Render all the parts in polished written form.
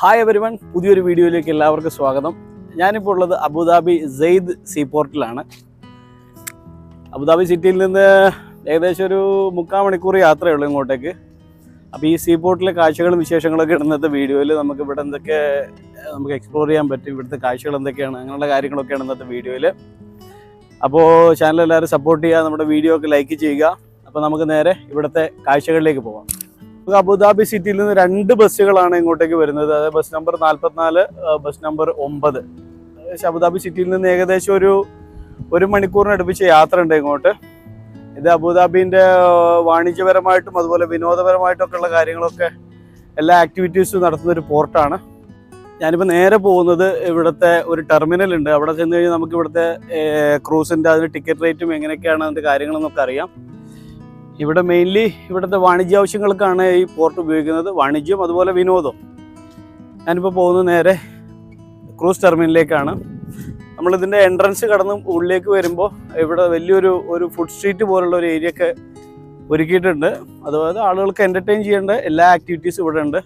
Hi everyone, പുതിയൊരു വീഡിയോയിലേക്ക് എല്ലാവർക്കും സ്വാഗതം. ഞാനിപ്പോൾ ഉള്ളത് അബുദാബി സെയ്ദ് സീപോർട്ടിലാണ്. അബുദാബി സിറ്റിയിൽ നിന്ന് ഏകദേശം ഒരു 3/4 മണിക്കൂർ യാത്രയുള്ളൂ ഇങ്ങോട്ടേക്ക്. അപ്പോൾ ഈ സീപോർട്ടിലെ കാഴ്ചകളും വിശേഷങ്ങളൊക്കെ ഇടുന്നത്തെ വീഡിയോയിൽ നമുക്ക് ഇവിടെ എന്തൊക്കെ എക്സ്പ്ലോർ ചെയ്യാൻ പറ്റും, ഇവിടുത്തെ കാഴ്ചകൾ എന്തൊക്കെയാണ്, അങ്ങനെയുള്ള കാര്യങ്ങളൊക്കെയാണ് ഇന്നത്തെ വീഡിയോയിൽ. അപ്പോൾ ചാനൽ എല്ലാവരും സപ്പോർട്ട് ചെയ്യുക, നമ്മുടെ വീഡിയോ ഒക്കെ ലൈക്ക് ചെയ്യുക. അപ്പോൾ നമുക്ക് നേരെ ഇവിടുത്തെ കാഴ്ചകളിലേക്ക് പോകാം. അബുദാബി സിറ്റിയിൽ നിന്ന് 2 ബസ്സുകളാണ് ഇങ്ങോട്ടേക്ക് വരുന്നത്. അതായത് bus number 44, bus number 9. Abu Dhabi സിറ്റിയിൽ നിന്ന് ഏകദേശം ഒരു മണിക്കൂറിന് അടുപ്പിച്ച് യാത്ര ഉണ്ട് ഇങ്ങോട്ട്. ഇത് അബുദാബിൻ്റെ വാണിജ്യപരമായിട്ടും അതുപോലെ വിനോദപരമായിട്ടൊക്കെ ഉള്ള കാര്യങ്ങളൊക്കെ എല്ലാ ആക്ടിവിറ്റീസും നടത്തുന്ന ഒരു പോർട്ടാണ്. ഞാനിപ്പോൾ നേരെ പോകുന്നത് ഇവിടുത്തെ ഒരു ടെർമിനൽ ഉണ്ട്. അവിടെ ചെന്ന് കഴിഞ്ഞാൽ നമുക്ക് ഇവിടുത്തെ ക്രൂസിൻ്റെ അതിന് ടിക്കറ്റ് റേറ്റും എങ്ങനെയൊക്കെയാണ് അതിൻ്റെ കാര്യങ്ങളെന്നൊക്കെ അറിയാം. ഇവിടെ മെയിൻലി ഇവിടുത്തെ വാണിജ്യ ആവശ്യങ്ങൾക്കാണ് ഈ പോർട്ട് ഉപയോഗിക്കുന്നത്, വാണിജ്യം അതുപോലെ വിനോദം. ഞാനിപ്പോൾ പോകുന്നത് നേരെ ക്രൂസ് ടെർമിനലിലേക്കാണ്. നമ്മളിതിൻ്റെ എൻട്രൻസ് കടന്ന് ഉള്ളിലേക്ക് വരുമ്പോൾ ഇവിടെ വലിയൊരു ഫുഡ് സ്ട്രീറ്റ് പോലുള്ള ഒരു ഏരിയ ഒക്കെ ഒരുക്കിയിട്ടുണ്ട്. അതായത് ആളുകൾക്ക് എൻ്റർടൈൻ ചെയ്യേണ്ട എല്ലാ ആക്ടിവിറ്റീസും ഇവിടെ ഉണ്ട്.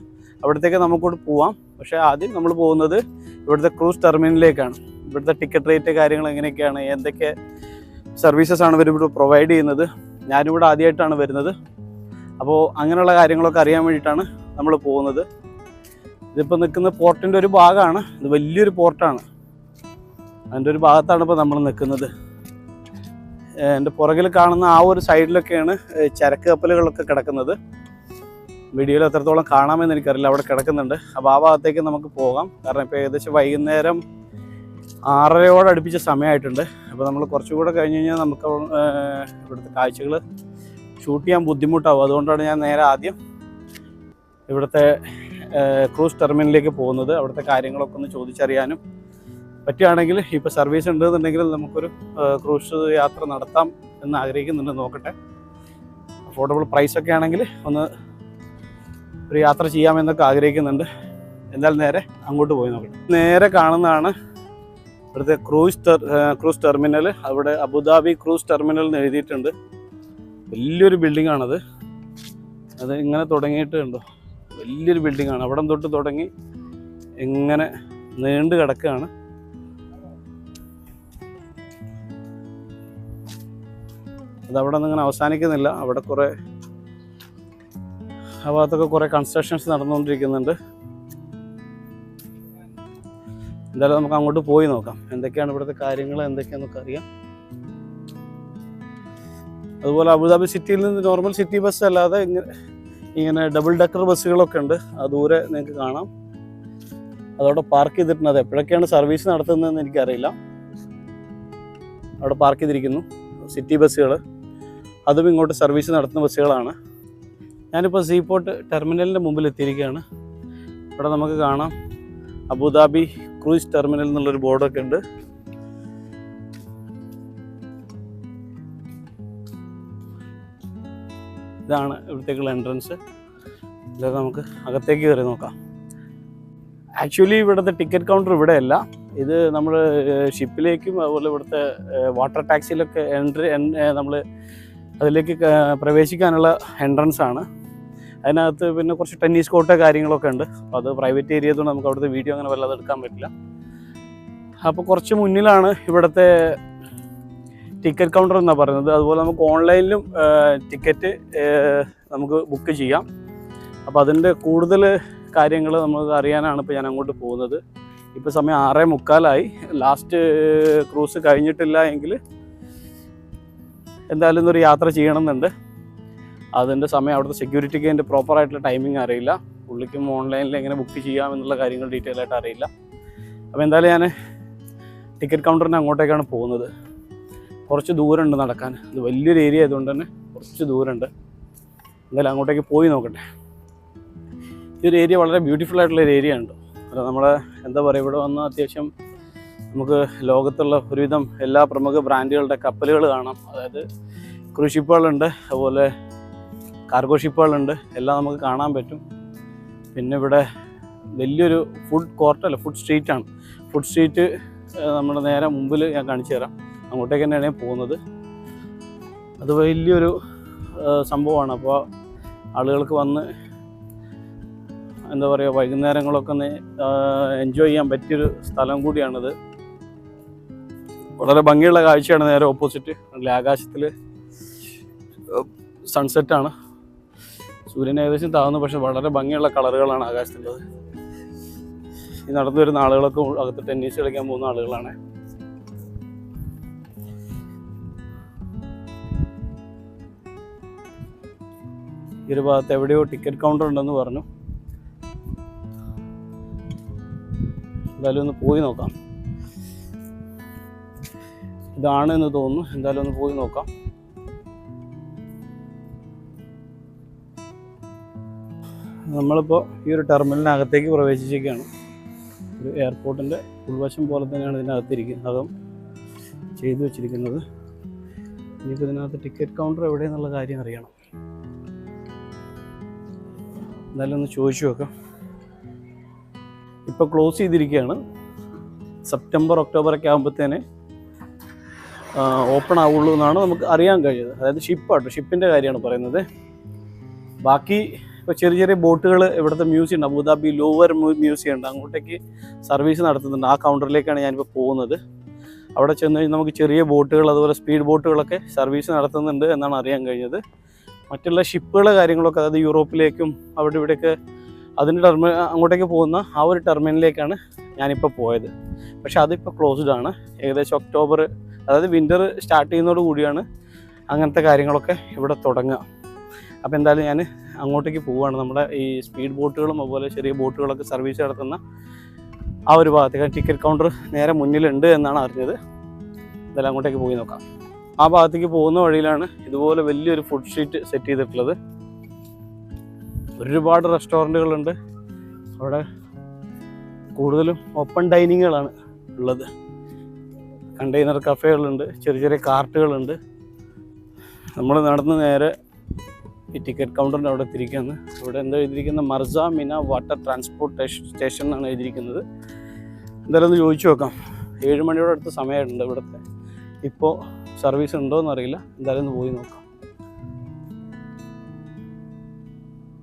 അവിടത്തേക്ക് നമുക്കോട്ട് പോവാം. പക്ഷേ ആദ്യം നമ്മൾ പോകുന്നത് ഇവിടുത്തെ ക്രൂസ് ടെർമിനലിലേക്കാണ്. ഇവിടുത്തെ ടിക്കറ്റ് റേറ്റ് കാര്യങ്ങൾ എങ്ങനെയൊക്കെയാണ്, എന്തൊക്കെ സർവീസസ് ആണ് ഇവർ പ്രൊവൈഡ് ചെയ്യുന്നത്. ഞാനിവിടെ ആദ്യമായിട്ടാണ് വരുന്നത്. അപ്പോൾ അങ്ങനെയുള്ള കാര്യങ്ങളൊക്കെ അറിയാൻ വേണ്ടിയിട്ടാണ് നമ്മൾ പോകുന്നത്. ഇതിപ്പോൾ നിൽക്കുന്ന പോർട്ടിൻ്റെ ഒരു ഭാഗമാണ്. ഇത് വലിയൊരു പോർട്ടാണ്. അതിൻ്റെ ഒരു ഭാഗത്താണ് ഇപ്പോൾ നമ്മൾ നിൽക്കുന്നത്. എൻ്റെ പുറകിൽ കാണുന്ന ആ ഒരു സൈഡിലൊക്കെയാണ് ചരക്ക് കപ്പലുകളൊക്കെ കിടക്കുന്നത്. വീഡിയോയിൽ എത്രത്തോളം കാണാമെന്ന് എനിക്കറിയില്ല, അവിടെ കിടക്കുന്നുണ്ട്. അപ്പോൾ ആ ഭാഗത്തേക്ക് നമുക്ക് പോകാം. കാരണം ഇപ്പോൾ ഏകദേശം വൈകുന്നേരം 6:30 അടുപ്പിച്ച സമയമായിട്ടുണ്ട്. അപ്പോൾ നമ്മൾ കുറച്ചുകൂടെ കഴിഞ്ഞ് കഴിഞ്ഞാൽ നമുക്ക് ഇവിടുത്തെ കാഴ്ചകൾ ഷൂട്ട് ചെയ്യാൻ ബുദ്ധിമുട്ടാവും. അതുകൊണ്ടാണ് ഞാൻ നേരെ ആദ്യം ഇവിടുത്തെ ക്രൂസ് ടെർമിനലിലേക്ക് പോകുന്നത്. അവിടുത്തെ കാര്യങ്ങളൊക്കെ ഒന്ന് ചോദിച്ചറിയാനും പറ്റുകയാണെങ്കിൽ, ഇപ്പോൾ സർവീസ് ഉണ്ടെന്നുണ്ടെങ്കിൽ നമുക്കൊരു ക്രൂസ് യാത്ര നടത്താം എന്ന് ആഗ്രഹിക്കുന്നുണ്ട്. നോക്കട്ടെ, അഫോർഡബിൾ പ്രൈസൊക്കെ ആണെങ്കിൽ ഒന്ന് ഒരു യാത്ര ചെയ്യാമെന്നൊക്കെ ആഗ്രഹിക്കുന്നുണ്ട്. എന്തായാലും നേരെ അങ്ങോട്ട് പോയി നോക്കട്ടെ. നേരെ കാണുന്നതാണ് ഇവിടുത്തെ ക്രൂസ് ടെർമിനൽ. അവിടെ അബുദാബി ക്രൂസ് ടെർമിനൽ എന്ന് എഴുതിയിട്ടുണ്ട്. വലിയൊരു ബിൽഡിംഗ് ആണത്. അത് ഇങ്ങനെ തുടങ്ങിയിട്ടുണ്ടോ, വലിയൊരു ബിൽഡിംഗ് ആണ്. അവിടെ തൊട്ട് തുടങ്ങി ഇങ്ങനെ നീണ്ടു കിടക്കുകയാണ്. അതവിടെ നിന്ന് ഇങ്ങനെ അവസാനിക്കുന്നില്ല. അവിടെ കുറേ ആ ഭാഗത്തൊക്കെ കുറേ കൺസ്ട്രക്ഷൻസ് നടന്നുകൊണ്ടിരിക്കുന്നുണ്ട്. എന്തായാലും നമുക്ക് അങ്ങോട്ട് പോയി നോക്കാം, എന്തൊക്കെയാണ് ഇവിടുത്തെ കാര്യങ്ങൾ എന്തൊക്കെയാണെന്നൊക്കെ അറിയാം. അതുപോലെ അബുദാബി സിറ്റിയിൽ നിന്ന് നോർമൽ സിറ്റി ബസ് അല്ലാതെ ഇങ്ങനെ ഡബിൾ ഡെക്കർ ബസ്സുകളൊക്കെ ഉണ്ട്. ആ ദൂരെ നിങ്ങൾക്ക് കാണാം. അതവിടെ പാർക്ക് ചെയ്തിട്ടുണ്ട്. അത് എപ്പോഴൊക്കെയാണ് സർവീസ് നടത്തുന്നതെന്ന് എനിക്കറിയില്ല. അവിടെ പാർക്ക് ചെയ്തിരിക്കുന്നു സിറ്റി ബസ്സുകൾ. അതും ഇങ്ങോട്ട് സർവീസ് നടത്തുന്ന ബസ്സുകളാണ്. ഞാനിപ്പോൾ സീപോർട്ട് ടെർമിനലിൻ്റെ മുമ്പിൽ എത്തിയിരിക്കുകയാണ്. ഇവിടെ നമുക്ക് കാണാം അബുദാബി ക്രൂസ് ടെർമിനൽ എന്നുള്ളൊരു ബോർഡൊക്കെ ഉണ്ട്. ഇതാണ് ഇവിടത്തേക്കുള്ള എൻട്രൻസ്. ഇതൊക്കെ നമുക്ക് അകത്തേക്ക് കയറി നോക്കാം. ആക്ച്വലി ഇവിടുത്തെ ടിക്കറ്റ് കൗണ്ടർ ഇവിടെയല്ല. ഇത് നമ്മൾ ഷിപ്പിലേക്കും അതുപോലെ ഇവിടുത്തെ വാട്ടർ ടാക്സിയിലൊക്കെ നമ്മൾ അതിലേക്ക് പ്രവേശിക്കാനുള്ള എൻട്രൻസ് ആണ്. അതിനകത്ത് പിന്നെ കുറച്ച് ടെന്നീസ് കോർട്ട് കാര്യങ്ങളൊക്കെ ഉണ്ട്. അപ്പോൾ അത് പ്രൈവറ്റ് ഏരിയ ആയതുകൊണ്ട് നമുക്ക് അവിടുത്തെ വീഡിയോ അങ്ങനെ വല്ലാതെ എടുക്കാൻ പറ്റില്ല. അപ്പോൾ കുറച്ച് മുന്നിലാണ് ഇവിടുത്തെ ടിക്കറ്റ് കൗണ്ടർ എന്നാണ് പറയുന്നത്. അതുപോലെ നമുക്ക് ഓൺലൈനിലും ടിക്കറ്റ് നമുക്ക് ബുക്ക് ചെയ്യാം. അപ്പോൾ അതിൻ്റെ കൂടുതൽ കാര്യങ്ങൾ നമുക്ക് അറിയാനാണ് ഇപ്പോൾ ഞാൻ അങ്ങോട്ട് പോകുന്നത്. ഇപ്പോൾ സമയം 6:45. ലാസ്റ്റ് ക്രൂസ് കഴിഞ്ഞിട്ടില്ല എങ്കിൽ എന്തായാലും ഇന്നൊരു യാത്ര ചെയ്യണമെന്നുണ്ട്. അതിൻ്റെ സമയം അവിടുത്തെ സെക്യൂരിറ്റിക്ക് അതിൻ്റെ പ്രോപ്പറായിട്ടുള്ള ടൈമിംഗ് അറിയില്ല. പുള്ളിക്കും ഓൺലൈനിൽ എങ്ങനെ ബുക്ക് ചെയ്യാമെന്നുള്ള കാര്യങ്ങൾ ഡീറ്റെയിൽ ആയിട്ട് അറിയില്ല. അപ്പോൾ എന്തായാലും ഞാൻ ടിക്കറ്റ് കൗണ്ടറിന് അങ്ങോട്ടേക്കാണ് പോകുന്നത്. കുറച്ച് ദൂരമുണ്ട് നടക്കാൻ. ഇത് വലിയൊരു ഏരിയ ആയതുകൊണ്ട് തന്നെ കുറച്ച് ദൂരമുണ്ട്. എന്തായാലും അങ്ങോട്ടേക്ക് പോയി നോക്കട്ടെ. ഈ ഒരു ഏരിയ വളരെ ബ്യൂട്ടിഫുൾ ആയിട്ടുള്ളൊരു ഏരിയ ഉണ്ട്. അത് നമ്മളെ എന്താ പറയുക, ഇവിടെ വന്ന് അത്യാവശ്യം നമുക്ക് ലോകത്തുള്ള ഒരുവിധം എല്ലാ പ്രമുഖ ബ്രാൻഡുകളുടെ കപ്പലുകൾ കാണാം. അതായത് ക്രൂസ് ഷിപ്പുകളുണ്ട്, അതുപോലെ കാർഗോ ഷിപ്പുകളുണ്ട്, എല്ലാം നമുക്ക് കാണാൻ പറ്റും. പിന്നെ ഇവിടെ വലിയൊരു ഫുഡ് സ്ട്രീറ്റാണ്. ഫുഡ് സ്ട്രീറ്റ് നമ്മുടെ നേരെ മുമ്പിൽ ഞാൻ കാണിച്ചു തരാം. അങ്ങോട്ടേക്ക് തന്നെയാണ് ഞാൻ പോകുന്നത്. അത് വലിയൊരു സംഭവമാണ്. അപ്പോൾ ആളുകൾക്ക് വന്ന് എന്താ പറയുക, വൈകുന്നേരങ്ങളൊക്കെ ഒന്ന് എൻജോയ് ചെയ്യാൻ പറ്റിയൊരു സ്ഥലം കൂടിയാണിത്. വളരെ ഭംഗിയുള്ള കാഴ്ചയാണ്. നേരെ ഓപ്പോസിറ്റ് ആകാശത്തിൽ സൺസെറ്റാണ്. സൂര്യൻ ഏകദേശം താഴ്ന്നു, പക്ഷെ വളരെ ഭംഗിയുള്ള കളറുകളാണ് ആകാശത്തുള്ളത്. ഈ നടന്നു വരുന്ന ആളുകളൊക്കെ അകത്ത് ടെന്നീസ് കളിക്കാൻ പോകുന്ന ആളുകളാണ്. ഈ ഒരു ഭാഗത്ത് എവിടെയോ ടിക്കറ്റ് കൗണ്ടർ ഉണ്ടെന്ന് പറഞ്ഞു. എന്തായാലും ഒന്ന് പോയി നോക്കാം. ഇതാണ് എന്ന് തോന്നുന്നു. എന്തായാലും ഒന്ന് പോയി നോക്കാം. നമ്മളിപ്പോൾ ഈ ഒരു ടെർമിനലിനകത്തേക്ക് പ്രവേശിച്ചിരിക്കുകയാണ്. ഒരു എയർപോർട്ടിൻ്റെ ഉൾവശം പോലെ തന്നെയാണ് ഇതിനകത്തിരിക്കുന്നത്, അതും ചെയ്തു വെച്ചിരിക്കുന്നത്. ഇനിയിപ്പോൾ ഇതിനകത്ത് ടിക്കറ്റ് കൗണ്ടർ എവിടെയെന്നുള്ള കാര്യം അറിയണം. എന്തായാലും ഒന്ന് ചോദിച്ചു നോക്കാം. ഇപ്പോൾ ക്ലോസ് ചെയ്തിരിക്കുകയാണ്. സെപ്റ്റംബർ ഒക്ടോബറൊക്കെ ആകുമ്പോഴത്തേനെ ഓപ്പൺ ആവുള്ളൂ എന്നാണ് നമുക്ക് അറിയാൻ കഴിയുന്നത്. അതായത് ഷിപ്പിൻ്റെ കാര്യമാണ് പറയുന്നത്. ബാക്കി ഇപ്പോൾ ചെറിയ ചെറിയ ബോട്ടുകൾ ഇവിടുത്തെ മ്യൂസിയം ഉണ്ട്, അബുദാബി ലോവർ മ്യൂസിയം ഉണ്ട്, അങ്ങോട്ടേക്ക് സർവീസ് നടത്തുന്നുണ്ട്. ആ കൗണ്ടറിലേക്കാണ് ഞാനിപ്പോൾ പോകുന്നത്. അവിടെ ചെന്ന് കഴിഞ്ഞാൽ നമുക്ക് ചെറിയ ബോട്ടുകൾ, അതുപോലെ സ്പീഡ് ബോട്ടുകളൊക്കെ സർവീസ് നടത്തുന്നുണ്ട് എന്നാണ് അറിയാൻ കഴിഞ്ഞത്. മറ്റുള്ള ഷിപ്പുകളെ കാര്യങ്ങളൊക്കെ, അതായത് യൂറോപ്പിലേക്കും അവിടെ ഇവിടെയൊക്കെ അതിൻ്റെ അങ്ങോട്ടേക്ക് പോകുന്ന ആ ഒരു ടെർമിനലിലേക്കാണ് ഞാനിപ്പോൾ പോയത്. പക്ഷെ അതിപ്പോൾ ക്ലോസ്ഡ് ആണ്. ഏകദേശം ഒക്ടോബർ, അതായത് വിൻ്റർ സ്റ്റാർട്ട് ചെയ്യുന്നതോട് കൂടിയാണ് അങ്ങനത്തെ കാര്യങ്ങളൊക്കെ ഇവിടെ തുടങ്ങുക. അപ്പോൾ എന്തായാലും ഞാൻ അങ്ങോട്ടേക്ക് പോവുകയാണ്. നമ്മുടെ ഈ സ്പീഡ് ബോട്ടുകളും അതുപോലെ ചെറിയ ബോട്ടുകളൊക്കെ സർവീസ് നടത്തുന്ന ആ ഒരു ഭാഗത്തേക്ക് ടിക്കറ്റ് കൗണ്ടർ നേരെ മുന്നിലുണ്ട് എന്നാണ് അറിഞ്ഞത്. എന്തായാലും അങ്ങോട്ടേക്ക് പോയി നോക്കാം. ആ ഭാഗത്തേക്ക് പോകുന്ന വഴിയിലാണ് ഇതുപോലെ വലിയൊരു ഫുഡ് സ്ട്രീറ്റ് സെറ്റ് ചെയ്തിട്ടുള്ളത്. ഒരുപാട് റെസ്റ്റോറൻറ്റുകളുണ്ട് അവിടെ. കൂടുതലും ഓപ്പൺ ഡൈനിങ്ങുകളാണ് ഉള്ളത്. കണ്ടെയ്നർ കഫേകളുണ്ട്, ചെറിയ ചെറിയ കാർട്ടുകളുണ്ട്. നമ്മൾ നടന്ന് നേരെ ഈ ടിക്കറ്റ് കൗണ്ടറിൻ്റെ അവിടെ എത്തിയിരിക്കുകയാണ്. ഇവിടെ എന്താ എഴുതിയിരിക്കുന്നത്, മർസ മിന വാട്ടർ ട്രാൻസ്പോർട്ടേഷൻ സ്റ്റേഷൻ എന്നാണ് എഴുതിയിരിക്കുന്നത്. എന്തായാലും ഒന്ന് ചോദിച്ചു നോക്കാം. 7 മണിയോടെ അടുത്ത് സമയമുണ്ട് ഇവിടുത്തെ. ഇപ്പോൾ സർവീസ് ഉണ്ടോ എന്നറിയില്ല. എന്തായാലും ഒന്ന് പോയി നോക്കാം.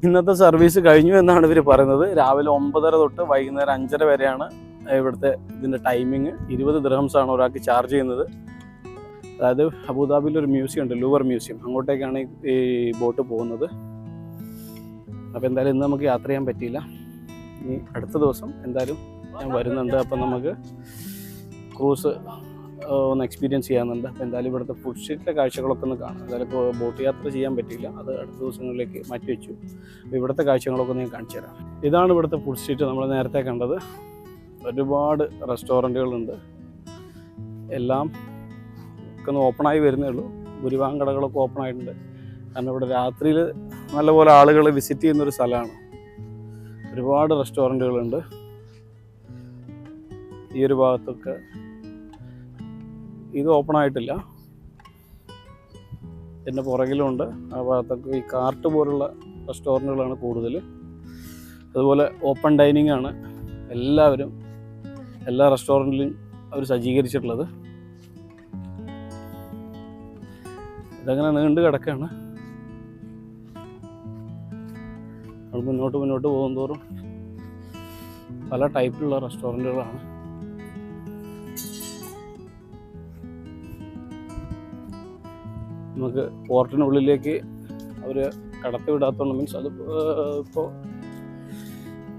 ഇന്നത്തെ സർവീസ് കഴിഞ്ഞു എന്നാണ് ഇവർ പറയുന്നത്. രാവിലെ 9:30 തൊട്ട് വൈകുന്നേരം 5:30 വരെയാണ് ഇവിടുത്തെ ഇതിൻ്റെ ടൈമിങ്. 20 ദിർഹംസാണ് ഒരാൾക്ക് ചാർജ് ചെയ്യുന്നത്. അതായത് അബുദാബിയിൽ ഒരു മ്യൂസിയം ഉണ്ട്, ലൂവർ മ്യൂസിയം, അങ്ങോട്ടേക്കാണ് ഈ ബോട്ട് പോകുന്നത്. അപ്പോൾ എന്തായാലും ഇന്ന് നമുക്ക് യാത്ര ചെയ്യാൻ പറ്റിയില്ല. ഇനി അടുത്ത ദിവസം എന്തായാലും ഞാൻ വരുന്നുണ്ട്. അപ്പം നമുക്ക് ക്രൂസ് ഒന്ന് എക്സ്പീരിയൻസ് ചെയ്യാനുണ്ട്. അപ്പോൾ എന്തായാലും ഇവിടുത്തെ ഫുഡ് സ്ട്രീറ്റിലെ കാഴ്ചകളൊക്കെ ഒന്ന് കാണാം. എന്തായാലും ഇപ്പോൾ ബോട്ട് യാത്ര ചെയ്യാൻ പറ്റിയില്ല, അത് അടുത്ത ദിവസങ്ങളിലേക്ക് മാറ്റി വെച്ചു. അപ്പോൾ ഇവിടുത്തെ കാഴ്ചകളൊക്കെ ഞാൻ കാണിച്ചു തരാം. ഇതാണ് ഇവിടുത്തെ ഫുഡ് സ്ട്രീറ്റ് നമ്മൾ നേരത്തെ കണ്ടത്. ഒരുപാട് റെസ്റ്റോറൻറ്റുകളുണ്ട്. എല്ലാം ഒക്കെ ഒന്ന് ഓപ്പണായി വരുന്നേ ഉള്ളൂ. ഭൂരിഭാഗം കടകളൊക്കെ ഓപ്പൺ ആയിട്ടുണ്ട്. കാരണം ഇവിടെ രാത്രിയിൽ നല്ലപോലെ ആളുകൾ വിസിറ്റ് ചെയ്യുന്നൊരു സ്ഥലമാണ്. ഒരുപാട് റെസ്റ്റോറൻറ്റുകളുണ്ട് ഈ ഒരു ഭാഗത്തൊക്കെ. ഇത് ഓപ്പൺ ആയിട്ടില്ല. ഇതിൻ്റെ പുറകിലുണ്ട്. ആ ഭാഗത്തൊക്കെ ഈ കാർട്ട് പോലുള്ള റെസ്റ്റോറൻറ്റുകളാണ് കൂടുതൽ. അതുപോലെ ഓപ്പൺ ഡൈനിങ് ആണ് എല്ലാവരും, എല്ലാ റെസ്റ്റോറൻറ്റിലും അവർ സജ്ജീകരിച്ചിട്ടുള്ളത്. ഇതങ്ങനെ നീണ്ടു കിടക്കുകയാണ്. നമ്മൾ മുന്നോട്ട് പോകും തോറും പല ടൈപ്പിലുള്ള റെസ്റ്റോറൻറ്റുകളാണ്. നമുക്ക് പോർട്ടിനുള്ളിലേക്ക് അവർ കടത്തി വിടാത്തതുകൊണ്ട്, മീൻസ് അത് ഇപ്പോൾ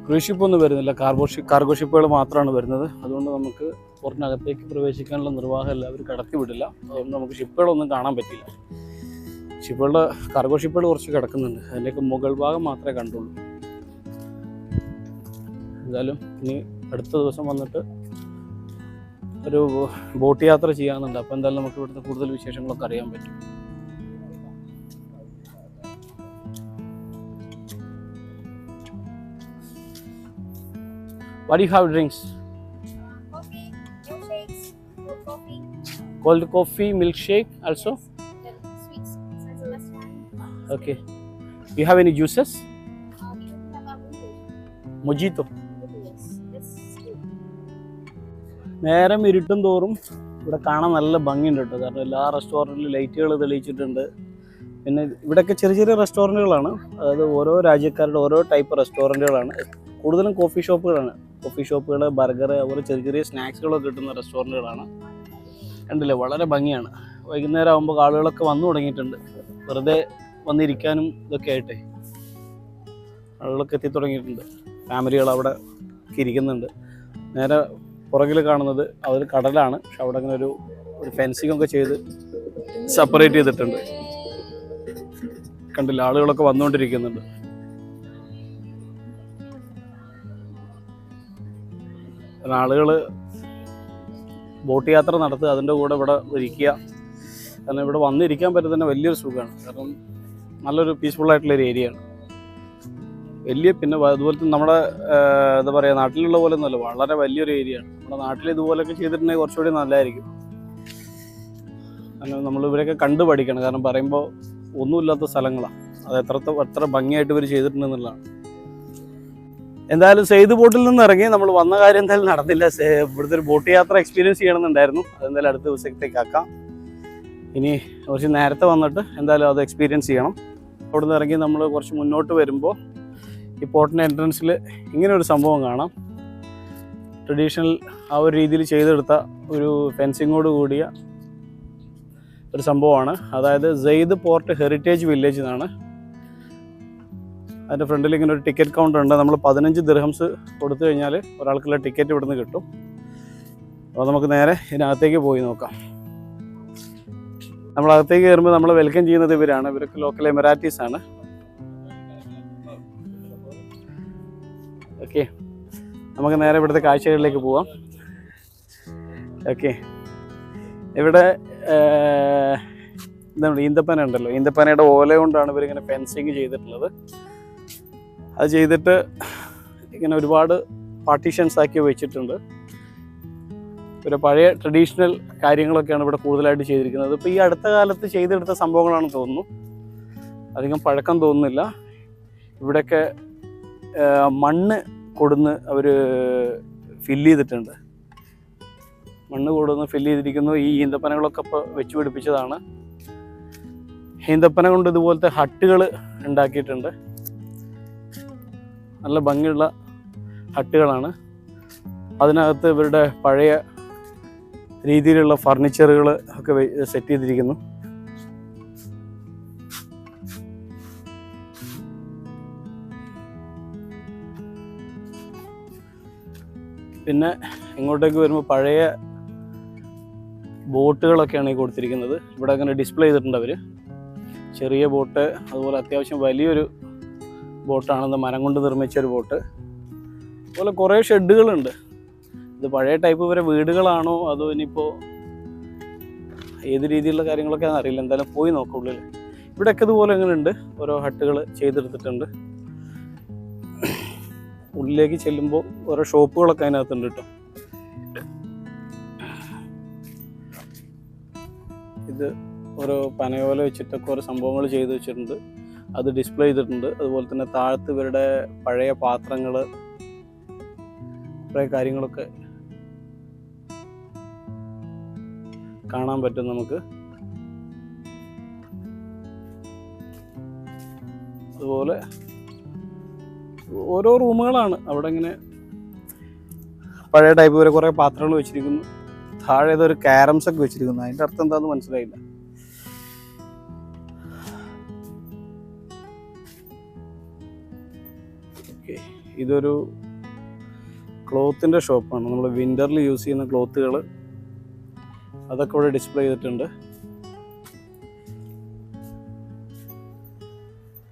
ക്രൂസ് ഷിപ്പൊന്നും വരുന്നില്ല, കാർഗോ ഷിപ്പുകൾ മാത്രമാണ് വരുന്നത്. അതുകൊണ്ട് നമുക്ക് പോർട്ടിനകത്തേക്ക് പ്രവേശിക്കാനുള്ള നിർവാഹമല്ല, അവർ കടത്തി വിടില്ല. അതുകൊണ്ട് നമുക്ക് ഷിപ്പുകളൊന്നും കാണാൻ പറ്റില്ല. കാർഗോ ഷിപ്പുകൾ കുറച്ച് കിടക്കുന്നുണ്ട്. അതിൻ്റെയൊക്കെ മുകൾ ഭാഗം മാത്രമേ കണ്ടുള്ളൂ. എന്തായാലും ഇനി അടുത്ത ദിവസം വന്നിട്ട് ഒരു ബോട്ട് യാത്ര ചെയ്യാനുണ്ട്. അപ്പോൾ എന്തായാലും നമുക്ക് ഇവിടുത്തെ കൂടുതൽ വിശേഷങ്ങളൊക്കെ അറിയാൻ പറ്റും. What do you have drinks? Coffee, milkshakes, cold coffee. Cold coffee, milkshake also? Then sweets. So it's the best one. Okay. Do you have any juices? We have a Mojito. yes. That's good. നേരം ഇരുട്ടും തോറും ഇവിടെ കാണാൻ നല്ല ഭംഗിയുണ്ട് കേട്ടോ. കാരണം എല്ലാ റെസ്റ്റോറൻറ്റിലും ലൈറ്റുകൾ തെളിയിച്ചിട്ടുണ്ട്. പിന്നെ ഇവിടെയൊക്കെ ചെറിയ ചെറിയ റെസ്റ്റോറൻറ്റുകളാണ്. അതായത് ഓരോ രാജ്യക്കാരുടെ ഓരോ ടൈപ്പ് റെസ്റ്റോറൻറ്റുകളാണ്. കൂടുതലും കോഫി ഷോപ്പുകൾ, ബർഗർ, അതുപോലെ ചെറിയ ചെറിയ സ്നാക്സുകളൊക്കെ കിട്ടുന്ന റെസ്റ്റോറൻറ്റുകളാണ്. കണ്ടില്ലേ, വളരെ ഭംഗിയാണ്. വൈകുന്നേരം ആകുമ്പോൾ ആളുകളൊക്കെ വന്നു തുടങ്ങിയിട്ടുണ്ട്. വെറുതെ വന്നിരിക്കാനും ഇതൊക്കെ ആയിട്ടേ ആളുകളൊക്കെ എത്തിത്തുടങ്ങിയിട്ടുണ്ട്. ഫാമിലികൾ അവിടെ ഇരിക്കുന്നുണ്ട്. നേരെ പുറകിൽ കാണുന്നത് അവർ കടലാണ്. പക്ഷെ അവിടെ അങ്ങനെ ഒരു ഫെൻസിങ് ഒക്കെ ചെയ്ത് സെപ്പറേറ്റ് ചെയ്തിട്ടുണ്ട്. കണ്ടില്ല, ആളുകളൊക്കെ വന്നുകൊണ്ടിരിക്കുന്നുണ്ട്. ആളുകൾ ബോട്ട് യാത്ര നടത്തുക, അതിൻ്റെ കൂടെ ഇവിടെ ഇരിക്കുക. കാരണം ഇവിടെ വന്നിരിക്കാൻ പറ്റുന്ന തന്നെ വലിയൊരു സുഖമാണ്. കാരണം നല്ലൊരു പീസ്ഫുള്ളായിട്ടുള്ളൊരു ഏരിയയാണ്. പിന്നെ അതുപോലെ തന്നെ നമ്മുടെ എന്താ പറയുക, നാട്ടിലുള്ള പോലെ ഒന്നുമല്ല, വളരെ വലിയൊരു ഏരിയയാണ്. നമ്മുടെ നാട്ടിൽ ഇതുപോലെയൊക്കെ ചെയ്തിട്ടുണ്ടെങ്കിൽ കുറച്ചുകൂടി നല്ലതായിരിക്കും. കാരണം നമ്മൾ ഇവരൊക്കെ കണ്ടു പഠിക്കണം. കാരണം പറയുമ്പോൾ ഒന്നുമില്ലാത്ത സ്ഥലങ്ങളാണ്. അത് എത്ര ഭംഗിയായിട്ട് ഇവർ ചെയ്തിട്ടുണ്ടെന്നുള്ളതാണ്. എന്തായാലും സെയ്ദ് ബോട്ടിൽ നിന്ന് ഇറങ്ങി നമ്മൾ വന്ന കാര്യം എന്തായാലും നടന്നില്ല. ഇവിടുത്തെ ഒരു ബോട്ട് യാത്ര എക്സ്പീരിയൻസ് ചെയ്യണമെന്നുണ്ടായിരുന്നു. അതെന്തായാലും അടുത്ത ദിവസത്തേക്ക് ആക്കാം. ഇനി കുറച്ച് നേരത്തെ വന്നിട്ട് എന്തായാലും അത് എക്സ്പീരിയൻസ് ചെയ്യണം. അവിടെ നിന്ന് ഇറങ്ങി നമ്മൾ കുറച്ച് മുന്നോട്ട് വരുമ്പോൾ ഈ പോർട്ടിൻ്റെ എൻട്രൻസിൽ ഇങ്ങനെ ഒരു സംഭവം കാണാം. ട്രഡീഷണൽ ആ ഒരു രീതിയിൽ ചെയ്തെടുത്ത ഒരു ഫെൻസിങ്ങോട് കൂടിയ ഒരു സംഭവമാണ്. അതായത് സെയ്ദ് പോർട്ട് ഹെറിറ്റേജ് വില്ലേജ് എന്നാണ്. അതിൻ്റെ ഫ്രണ്ടിൽ ഇങ്ങനെ ഒരു ടിക്കറ്റ് കൗണ്ടർ ഉണ്ട്. നമ്മൾ 15 ദിർഹംസ് കൊടുത്തു കഴിഞ്ഞാൽ ഒരാൾക്കുള്ള ടിക്കറ്റ് ഇവിടുന്ന് കിട്ടും. അപ്പോൾ നമുക്ക് നേരെ ഇതിനകത്തേക്ക് പോയി നോക്കാം. നമ്മളകത്തേക്ക് കയറുമ്പോൾ നമ്മളെ വെൽക്കം ചെയ്യുന്നത് ഇവരാണ്. ഇവരൊക്കെ ലോക്കൽ എമിറാറ്റീസ് ആണ്. ഓക്കെ, നമുക്ക് നേരെ ഇവിടുത്തെ കാഴ്ചകളിലേക്ക് പോവാം. ഓക്കെ, ഇവിടെ എന്താണ് ഈന്തപ്പന ഉണ്ടല്ലോ, ഈന്തപ്പനയുടെ ഓല കൊണ്ടാണ് ഇവരിങ്ങനെ ഫെൻസിങ് ചെയ്തിട്ടുള്ളത്. അത് ചെയ്തിട്ട് ഇങ്ങനെ ഒരുപാട് പാർട്ടീഷൻസ് ആക്കി വെച്ചിട്ടുണ്ട്. ഒരു പഴയ ട്രഡീഷണൽ കാര്യങ്ങളൊക്കെയാണ് ഇവിടെ കൂടുതലായിട്ട് ചെയ്തിരിക്കുന്നത്. ഇപ്പോൾ ഈ അടുത്ത കാലത്ത് ചെയ്തെടുത്ത സംഭവങ്ങളാണെന്ന് തോന്നുന്നു. അധികം പഴക്കം തോന്നുന്നില്ല. ഇവിടെയൊക്കെ മണ്ണ് കൊടുന്ന് അവർ ഫില്ല് ചെയ്തിട്ടുണ്ട്. മണ്ണ് കൊടുന്ന് ഫില്ല് ചെയ്തിരിക്കുന്നു. ഈ ഈന്തപ്പനകളൊക്കെ ഇപ്പോൾ വെച്ച് പിടിപ്പിച്ചതാണ്. ഈന്തപ്പന കൊണ്ട് ഇതുപോലത്തെ ഹട്ടുകൾ ഉണ്ടാക്കിയിട്ടുണ്ട്. നല്ല ഭംഗിയുള്ള ഹട്ടുകളാണ്. അതിനകത്ത് ഇവരുടെ പഴയ രീതിയിലുള്ള ഫർണിച്ചറുകൾ ഒക്കെ സെറ്റ് ചെയ്തിരിക്കുന്നു. പിന്നെ ഇങ്ങോട്ടേക്ക് വരുമ്പോൾ പഴയ ബോട്ടുകളൊക്കെയാണ് ഈ കൊടുത്തിരിക്കുന്നത്. ഇവിടെ അങ്ങനെ ഡിസ്പ്ലേ ചെയ്തിട്ടുണ്ട് അവർ. ചെറിയ ബോട്ട്, അതുപോലെ അത്യാവശ്യം വലിയൊരു ബോട്ടാണെന്ന്, മരം കൊണ്ട് നിർമ്മിച്ച ഒരു ബോട്ട്. അതുപോലെ കുറേ ഷെഡുകളുണ്ട്. ഇത് പഴയ ടൈപ്പ് വരെ വീടുകളാണോ അതോ ഇനിയിപ്പോൾ ഏത് രീതിയിലുള്ള കാര്യങ്ങളൊക്കെയാണെന്ന് അറിയില്ല. എന്തായാലും പോയി നോക്കാം ഉള്ളിൽ. ഇവിടെയൊക്കെ ഇതുപോലെ എങ്ങനെ ഉണ്ട്, ഓരോ ഹട്ടുകൾ ചെയ്തെടുത്തിട്ടുണ്ട്. ഉള്ളിലേക്ക് ചെല്ലുമ്പോൾ ഓരോ ഷോപ്പുകളൊക്കെ അതിനകത്തുണ്ട് കേട്ടോ. ഇത് ഓരോ പനയോല വെച്ചിട്ടൊക്കെ ഓരോ സംഭവങ്ങൾ ചെയ്ത് വെച്ചിട്ടുണ്ട്. അത് ഡിസ്പ്ലേ ചെയ്തിട്ടുണ്ട്. അതുപോലെ തന്നെ താഴത്ത് ഇവരുടെ പഴയ പാത്രങ്ങൾ, കുറേ കാര്യങ്ങളൊക്കെ കാണാൻ പറ്റും നമുക്ക്. അതുപോലെ ഓരോ റൂമുകളാണ്. അവിടെ ഇങ്ങനെ പഴയ ടൈപ്പ് വരെ കുറേ പാത്രങ്ങൾ വെച്ചിരിക്കുന്നു. താഴെ ഏതൊരു ക്യാരംസ് ഒക്കെ വെച്ചിരിക്കുന്നു. അതിൻ്റെ അർത്ഥം എന്താണെന്ന് മനസ്സിലായില്ല. ഓക്കെ, ഇതൊരു ക്ലോത്തിൻ്റെ ഷോപ്പാണ്. നമ്മൾ വിൻ്ററിൽ യൂസ് ചെയ്യുന്ന ക്ലോത്തുകൾ അതൊക്കെ ഇവിടെ ഡിസ്പ്ലേ ചെയ്തിട്ടുണ്ട്.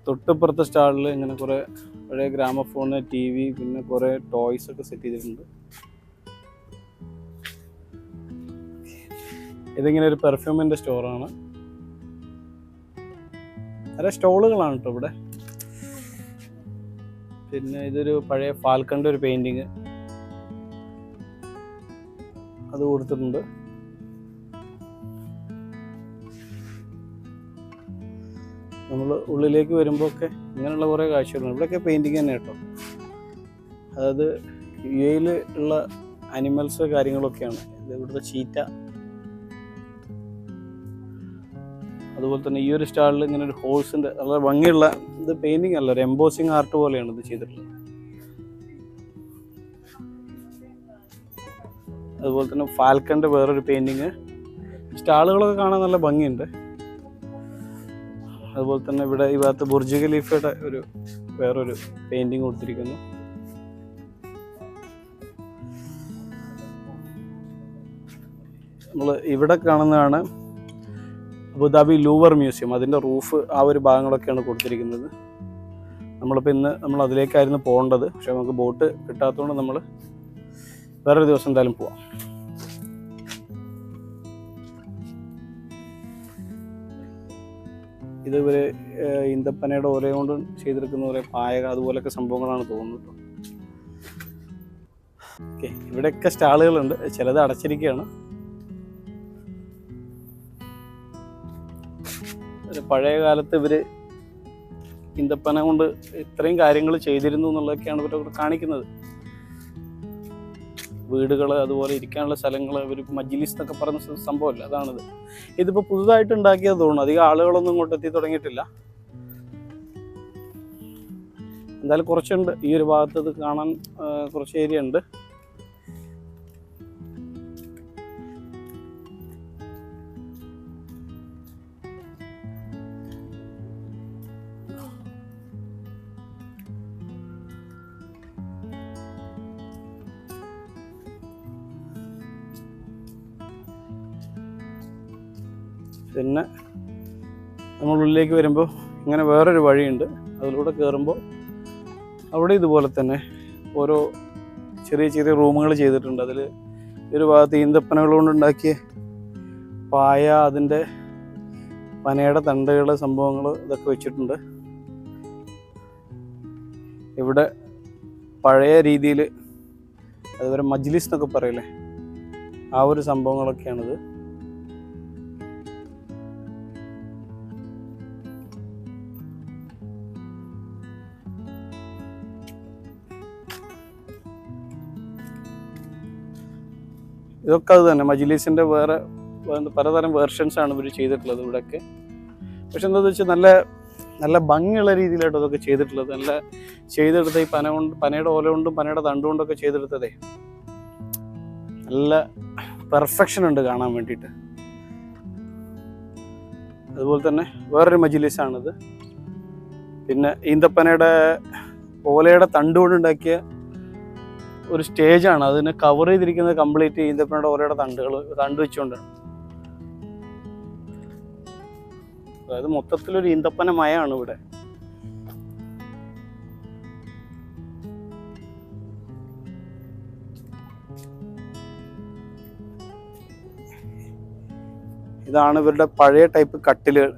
തൊട്ടിപ്പുറത്തെ സ്റ്റാളിൽ ഇങ്ങനെ കുറേ പഴയ ഗ്രാമഫോണ്, TV, പിന്നെ കുറേ ടോയ്സ് ഒക്കെ സെറ്റ് ചെയ്തിട്ടുണ്ട്. ഇതിങ്ങനെ ഒരു പെർഫ്യൂമിൻ്റെ സ്റ്റോറാണ്. நிறைய സ്റ്റോളുകളാണ് കേട്ടോ ഇവിടെ. പിന്നെ ഇതൊരു പഴയ ഫാൽക്കണിൻ്റെ ഒരു പെയിൻറ്റിങ് അത് കൊടുത്തിട്ടുണ്ട്. നമ്മൾ ഉള്ളിലേക്ക് വരുമ്പോൾ ഒക്കെ ഇങ്ങനെയുള്ള കുറേ കാഴ്ചകളുണ്ട്. ഇവിടെയൊക്കെ പെയിൻറ്റിങ് തന്നെ കേട്ടോ. അതായത് UAE ഉള്ള അനിമൽസ് കാര്യങ്ങളൊക്കെയാണ്. ഇത് ഇവിടുത്തെ ചീറ്റ. അതുപോലെ തന്നെ ഈ ഒരു സ്റ്റാളിൽ ഇങ്ങനെ ഒരു ഹോഴ്സിൻ്റെ വളരെ ഭംഗിയുള്ള, ഇത് പെയിൻറ്റിങ് അല്ല, ഒരു എംബോസിങ് ആർട്ട് പോലെയാണ് ഇത് ചെയ്തിട്ടുള്ളത്. അതുപോലെ തന്നെ ഫാൽക്കൻ്റെ വേറൊരു പെയിൻറ്റിങ്. സ്റ്റാളുകളൊക്കെ കാണാൻ നല്ല ഭംഗിയുണ്ട്. അതുപോലെ തന്നെ ഇവിടെ ഈ ഭാഗത്ത് ബുർജ് ഖലീഫയുടെ വേറൊരു പെയിൻറ്റിങ് കൊടുത്തിരിക്കുന്നു. നമ്മൾ ഇവിടെ കാണുന്നതാണ് അബുദാബി ലൂവർ മ്യൂസിയം. അതിൻ്റെ റൂഫ് ആ ഒരു ഭാഗങ്ങളൊക്കെയാണ് കൊടുത്തിരിക്കുന്നത്. നമ്മൾ അതിലേക്കായിരുന്നു പോകേണ്ടത്. പക്ഷെ നമുക്ക് ബോട്ട് കിട്ടാത്തതുകൊണ്ട് നമ്മൾ വേറൊരു ദിവസം എന്തായാലും പോവാം. ഇതുവരെ ഈന്തപ്പനയുടെ ഓല കൊണ്ട് ചെയ്തെടുക്കുന്ന കുറേ പായ അതുപോലെയൊക്കെ സംഭവങ്ങളാണ് തോന്നുന്നത്. ഓക്കെ, ഇവിടെയൊക്കെ സ്റ്റാളുകളുണ്ട്. ചിലത് അടച്ചിരിക്കുകയാണ്. പഴയ കാലത്ത് ഇവർ ഈന്തപ്പന കൊണ്ട് ഇത്രയും കാര്യങ്ങൾ ചെയ്തിരുന്നു എന്നുള്ളതൊക്കെയാണ് ഇവരവിടെ കാണിക്കുന്നത്. വീടുകൾ, അതുപോലെ ഇരിക്കാനുള്ള സ്ഥലങ്ങൾ, ഇവർ മജ്ലിസ് എന്നൊക്കെ പറയുന്ന സംഭവമല്ല, അതാണിത്. ഇതിപ്പോൾ പുതുതായിട്ട് ഉണ്ടാക്കിയത് തോന്നുന്നു. അധികം ആളുകളൊന്നും ഇങ്ങോട്ട് എത്തി തുടങ്ങിയിട്ടില്ല. എന്തായാലും കുറച്ചുണ്ട് ഈ ഒരു ഭാഗത്ത്. ഇത് കാണാൻ കുറച്ച് ഏരിയ ഉണ്ട്. പിന്നെ നമ്മൾ ഉള്ളിലേക്ക് വരുമ്പോൾ ഇങ്ങനെ വേറൊരു വഴിയുണ്ട്. അതിലൂടെ കയറുമ്പോൾ അവിടെ ഇതുപോലെ തന്നെ ഓരോ ചെറിയ ചെറിയ റൂമുകൾ ചെയ്തിട്ടുണ്ട്. അതിൽ ഒരു ഭാഗത്ത് ഈന്തപ്പനകൾ കൊണ്ടുണ്ടാക്കിയ പായ, അതിൻ്റെ പനയുടെ തണ്ടുകൾ, സംഭവങ്ങൾ ഇതൊക്കെ വെച്ചിട്ടുണ്ട്. ഇവിടെ പഴയ രീതിയിൽ അതുപോലെ മജ്ലിസ് എന്നൊക്കെ പറയില്ലേ, ആ ഒരു സംഭവങ്ങളൊക്കെയാണിത്. ഇതൊക്കെ അത് തന്നെ മജ്ലിസിൻ്റെ വേറെ പലതരം വേർഷൻസാണ് ഇവർ ചെയ്തിട്ടുള്ളത് ഇവിടെയൊക്കെ. പക്ഷെ എന്താണെന്ന് വെച്ചാൽ നല്ല നല്ല ഭംഗിയുള്ള രീതിയിലായിട്ട് അതൊക്കെ ചെയ്തിട്ടുള്ളത്. നല്ല ചെയ്തെടുത്ത ഈ പനയുടെ ഓല കൊണ്ടും പനയുടെ തണ്ടുകൊണ്ടൊക്കെ ചെയ്തെടുത്തതേ നല്ല പെർഫെക്ഷൻ ഉണ്ട് കാണാൻ വേണ്ടിയിട്ട്. അതുപോലെ തന്നെ വേറൊരു മജ്ലിസാണിത്. പിന്നെ ഈന്തപ്പനയുടെ ഓലയുടെ തണ്ടുകൊണ്ടുണ്ടാക്കിയ ഒരു സ്റ്റേജാണ്. അതിനെ കവർ ചെയ്തിരിക്കുന്നത് കംപ്ലീറ്റ് ഈന്തപ്പനയുടെ ഓലയുടെ തണ്ട് വെച്ചുകൊണ്ടാണ്. അതായത് മൊത്തത്തിലൊരു ഈന്തപ്പന മയമാണ് ഇവിടെ. ഇതാണ് ഇവരുടെ പഴയ ടൈപ്പ് കട്ടിലുകൾ.